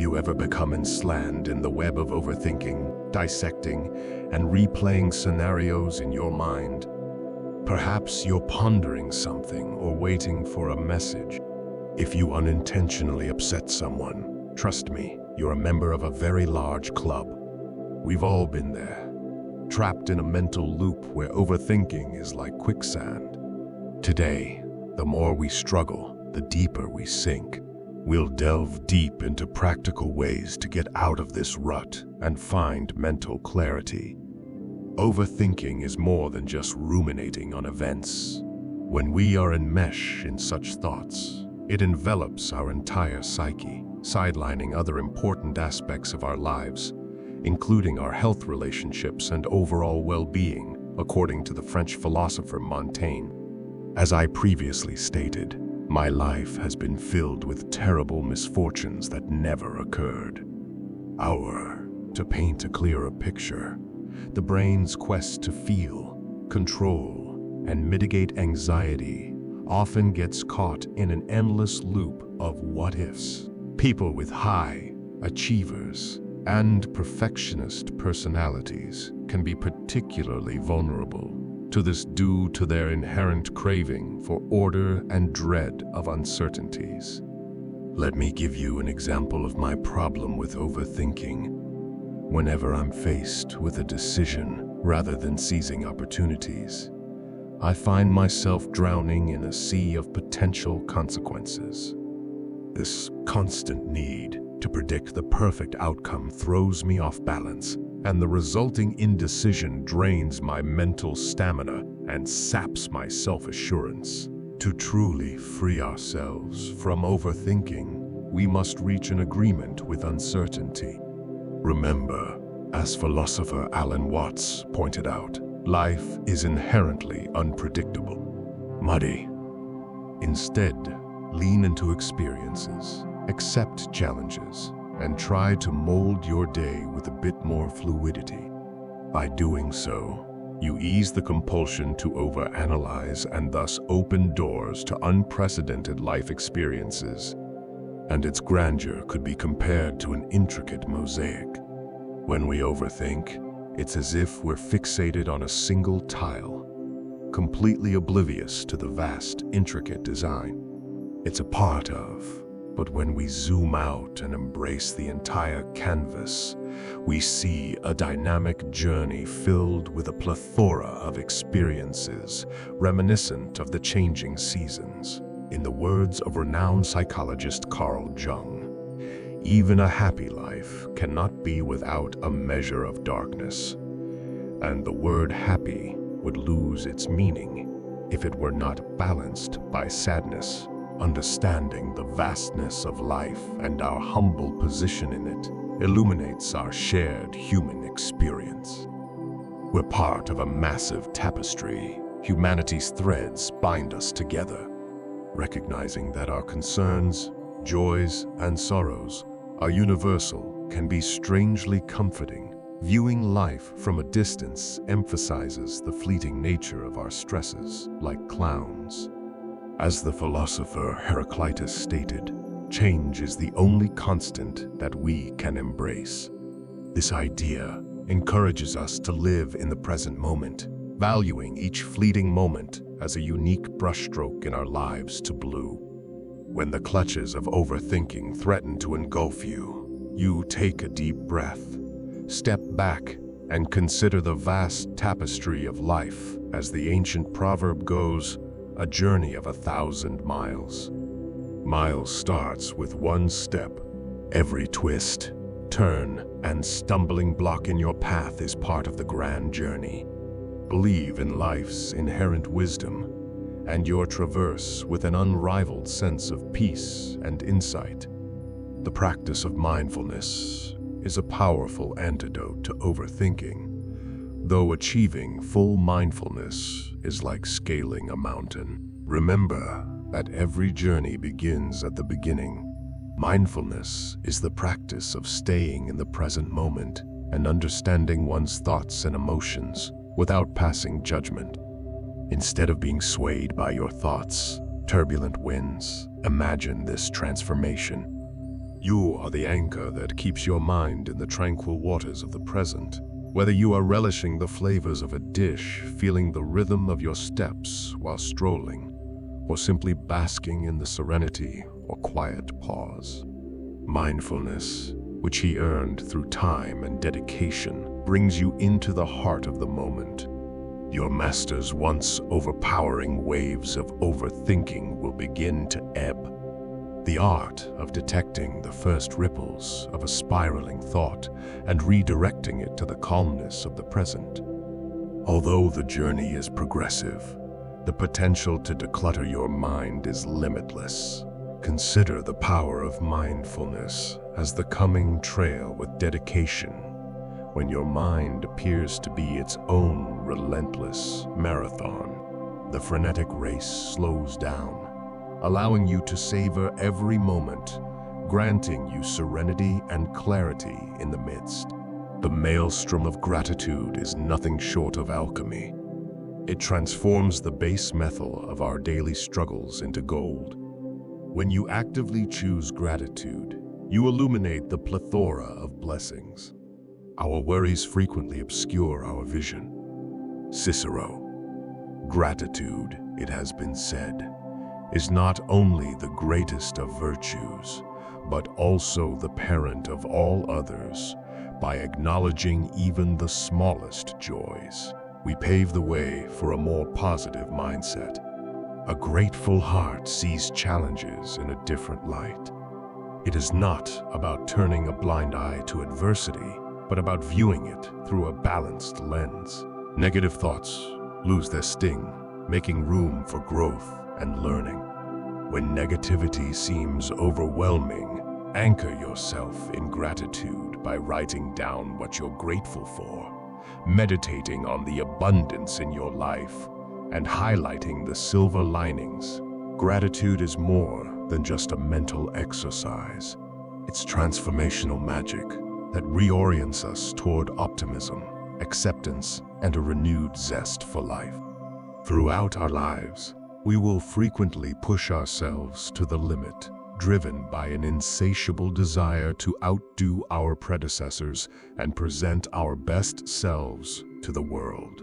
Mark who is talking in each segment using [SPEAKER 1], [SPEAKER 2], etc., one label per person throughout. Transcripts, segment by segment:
[SPEAKER 1] you ever become ensnared in the web of overthinking, dissecting, and replaying scenarios in your mind? Perhaps you're pondering something or waiting for a message. If you unintentionally upset someone, trust me, you're a member of a very large club. We've all been there, trapped in a mental loop where overthinking is like quicksand. Today, the more we struggle, the deeper we sink. We'll delve deep into practical ways to get out of this rut and find mental clarity. Overthinking is more than just ruminating on events. When we are enmeshed in such thoughts, it envelops our entire psyche, sidelining other important aspects of our lives, including our health, relationships, and overall well-being, according to the French philosopher Montaigne. As I previously stated, my life has been filled with terrible misfortunes that never occurred. To paint a clearer picture, the brain's quest to feel, control, and mitigate anxiety often gets caught in an endless loop of what-ifs. People with high achievers and perfectionist personalities can be particularly vulnerable to this due to their inherent craving for order and dread of uncertainties. Let me give you an example of my problem with overthinking. Whenever I'm faced with a decision rather than seizing opportunities, I find myself drowning in a sea of potential consequences. This constant need to predict the perfect outcome throws me off balance, and the resulting indecision drains my mental stamina and saps my self-assurance. To truly free ourselves from overthinking, we must reach an agreement with uncertainty. Remember, as philosopher Alan Watts pointed out, life is inherently unpredictable, muddy. Instead, lean into experiences, accept challenges, and try to mold your day with a bit more fluidity. By doing so, you ease the compulsion to overanalyze and thus open doors to unprecedented life experiences. And its grandeur could be compared to an intricate mosaic. When we overthink, it's as if we're fixated on a single tile, completely oblivious to the vast, intricate design it's a part of. But when we zoom out and embrace the entire canvas, we see a dynamic journey filled with a plethora of experiences reminiscent of the changing seasons. In the words of renowned psychologist Carl Jung, even a happy life cannot be without a measure of darkness, and the word happy would lose its meaning if it were not balanced by sadness. Understanding the vastness of life and our humble position in it illuminates our shared human experience. We're part of a massive tapestry. Humanity's threads bind us together. Recognizing that our concerns, joys, and sorrows are universal can be strangely comforting. Viewing life from a distance emphasizes the fleeting nature of our stresses, like clowns. As the philosopher Heraclitus stated, change is the only constant that we can embrace. This idea encourages us to live in the present moment, valuing each fleeting moment as a unique brushstroke in our lives to blue. When the clutches of overthinking threaten to engulf you, you take a deep breath, step back, and consider the vast tapestry of life. As the ancient proverb goes, a journey of 1,000 miles. Miles starts with one step. Every twist, turn, and stumbling block in your path is part of the grand journey. Believe in life's inherent wisdom, and you'll traverse with an unrivaled sense of peace and insight. The practice of mindfulness is a powerful antidote to overthinking, though achieving full mindfulness is like scaling a mountain. Remember that every journey begins at the beginning. Mindfulness is the practice of staying in the present moment and understanding one's thoughts and emotions without passing judgment. Instead of being swayed by your thoughts, turbulent winds, imagine this transformation. You are the anchor that keeps your mind in the tranquil waters of the present. Whether you are relishing the flavors of a dish, feeling the rhythm of your steps while strolling, or simply basking in the serenity or quiet pause. Mindfulness, which he earned through time and dedication, brings you into the heart of the moment. Your master's once overpowering waves of overthinking will begin to ebb. The art of detecting the first ripples of a spiraling thought and redirecting it to the calmness of the present. Although the journey is progressive, the potential to declutter your mind is limitless. Consider the power of mindfulness as the coming trail with dedication. When your mind appears to be its own relentless marathon, the frenetic race slows down, allowing you to savor every moment, granting you serenity and clarity in the midst. The maelstrom of gratitude is nothing short of alchemy. It transforms the base metal of our daily struggles into gold. When you actively choose gratitude, you illuminate the plethora of blessings. Our worries frequently obscure our vision. Cicero, gratitude, it has been said, is not only the greatest of virtues, but also the parent of all others. By acknowledging even the smallest joys, we pave the way for a more positive mindset. A grateful heart sees challenges in a different light. It is not about turning a blind eye to adversity, but about viewing it through a balanced lens. Negative thoughts lose their sting, making room for growth and learning. When negativity seems overwhelming, anchor yourself in gratitude by writing down what you're grateful for, meditating on the abundance in your life, and highlighting the silver linings. Gratitude is more than just a mental exercise. It's transformational magic that reorients us toward optimism, acceptance, and a renewed zest for life. Throughout our lives, we will frequently push ourselves to the limit, driven by an insatiable desire to outdo our predecessors and present our best selves to the world.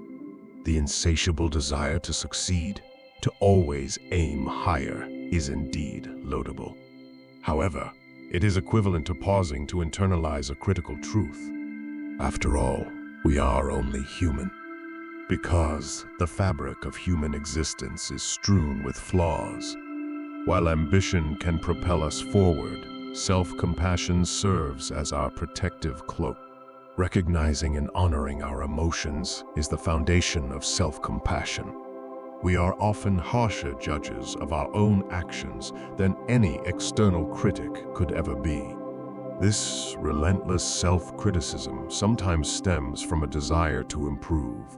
[SPEAKER 1] The insatiable desire to succeed, to always aim higher, is indeed laudable. However, it is equivalent to pausing to internalize a critical truth. After all, we are only human. Because the fabric of human existence is strewn with flaws. While ambition can propel us forward, self-compassion serves as our protective cloak. Recognizing and honoring our emotions is the foundation of self-compassion. We are often harsher judges of our own actions than any external critic could ever be. This relentless self-criticism sometimes stems from a desire to improve.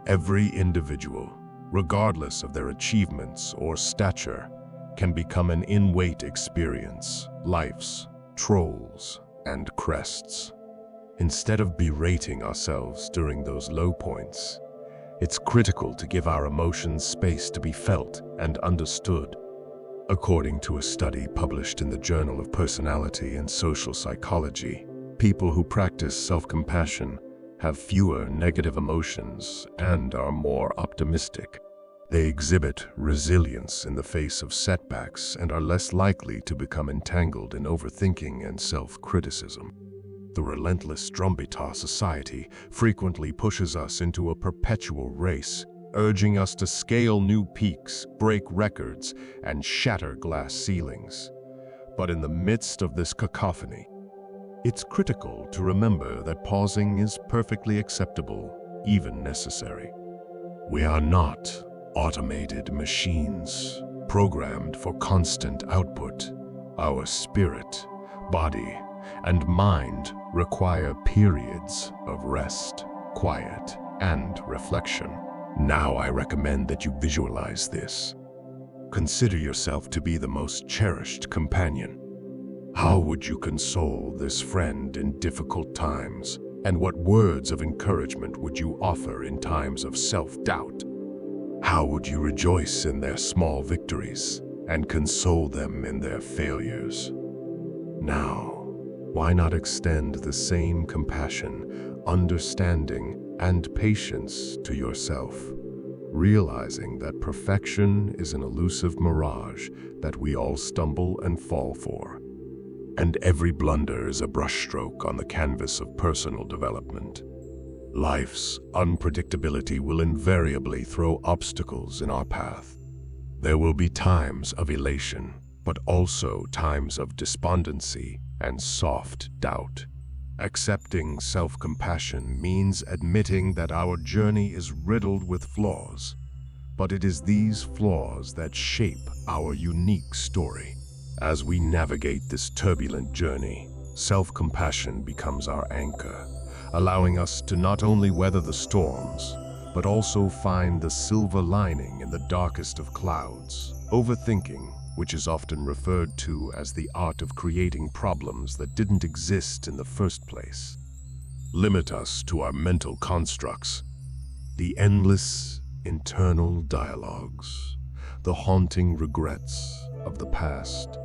[SPEAKER 1] Every individual, regardless of their achievements or stature, can become an in-weight experience, life's trolls and crests. Instead of berating ourselves during those low points, it's critical to give our emotions space to be felt and understood. According to a study published in the Journal of Personality and Social Psychology, people who practice self-compassion have fewer negative emotions and are more optimistic. They exhibit resilience in the face of setbacks and are less likely to become entangled in overthinking and self-criticism. The relentless drumbeat of society frequently pushes us into a perpetual race, urging us to scale new peaks, break records, and shatter glass ceilings. But in the midst of this cacophony, it's critical to remember that pausing is perfectly acceptable, even necessary. We are not automated machines, programmed for constant output. Our spirit, body, and mind require periods of rest, quiet, and reflection. Now I recommend that you visualize this. Consider yourself to be the most cherished companion. How would you console this friend in difficult times? And what words of encouragement would you offer in times of self-doubt? How would you rejoice in their small victories and console them in their failures? Now, why not extend the same compassion, understanding, and patience to yourself, realizing that perfection is an elusive mirage that we all stumble and fall for, and every blunder is a brushstroke on the canvas of personal development. Life's unpredictability will invariably throw obstacles in our path. There will be times of elation, but also times of despondency and soft doubt. Accepting self-compassion means admitting that our journey is riddled with flaws, but it is these flaws that shape our unique story. As we navigate this turbulent journey, self-compassion becomes our anchor, allowing us to not only weather the storms, but also find the silver lining in the darkest of clouds. Overthinking, which is often referred to as the art of creating problems that didn't exist in the first place, limit us to our mental constructs, the endless internal dialogues, the haunting regrets of the past,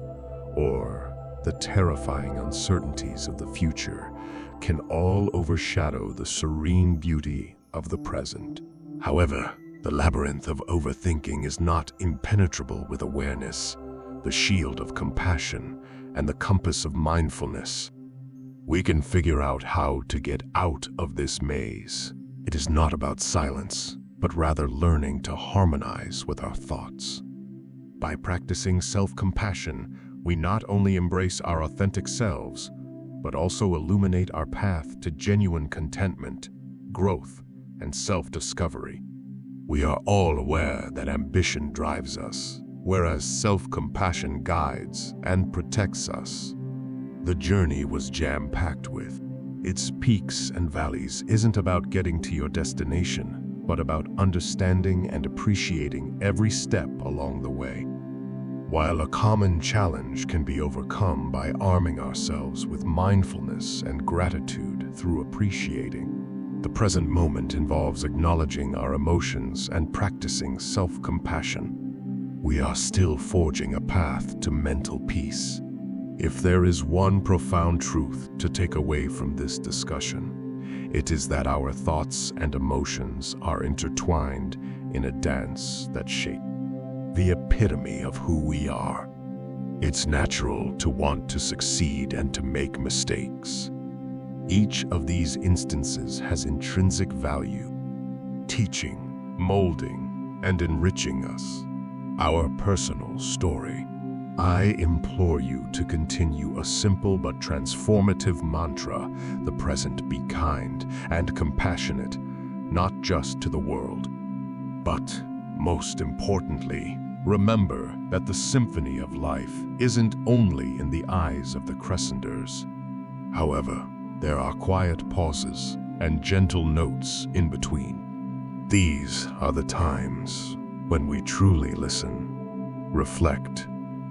[SPEAKER 1] or the terrifying uncertainties of the future can all overshadow the serene beauty of the present. However, the labyrinth of overthinking is not impenetrable with awareness, the shield of compassion, and the compass of mindfulness. We can figure out how to get out of this maze. It is not about silence, but rather learning to harmonize with our thoughts. By practicing self-compassion, we not only embrace our authentic selves, but also illuminate our path to genuine contentment, growth, and self-discovery. We are all aware that ambition drives us, whereas self-compassion guides and protects us. The journey was jam-packed with its peaks and valleys. Isn't about getting to your destination, but about understanding and appreciating every step along the way. While a common challenge can be overcome by arming ourselves with mindfulness and gratitude through appreciating, the present moment involves acknowledging our emotions and practicing self-compassion. We are still forging a path to mental peace. If there is one profound truth to take away from this discussion, it is that our thoughts and emotions are intertwined in a dance that shapes the epitome of who we are. It's natural to want to succeed and to make mistakes. Each of these instances has intrinsic value, teaching, molding, and enriching us, our personal story. I implore you to continue a simple but transformative mantra: the present, be kind and compassionate, not just to the world, but most importantly, remember that the symphony of life isn't only in the eyes of the crescenders. However, there are quiet pauses and gentle notes in between. These are the times when we truly listen, reflect,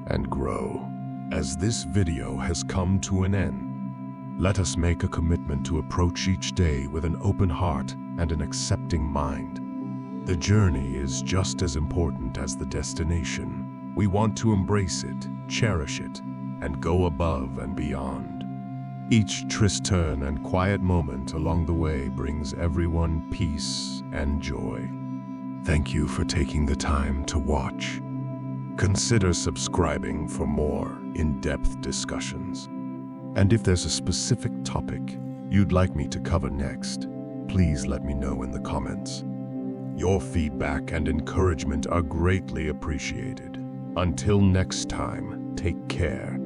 [SPEAKER 1] and grow. As this video has come to an end, let us make a commitment to approach each day with an open heart and an accepting mind. The journey is just as important as the destination. We want to embrace it, cherish it, and go above and beyond. Each twist, turn, and quiet moment along the way brings everyone peace and joy. Thank you for taking the time to watch. Consider subscribing for more in-depth discussions. And if there's a specific topic you'd like me to cover next, please let me know in the comments. Your feedback and encouragement are greatly appreciated. Until next time, take care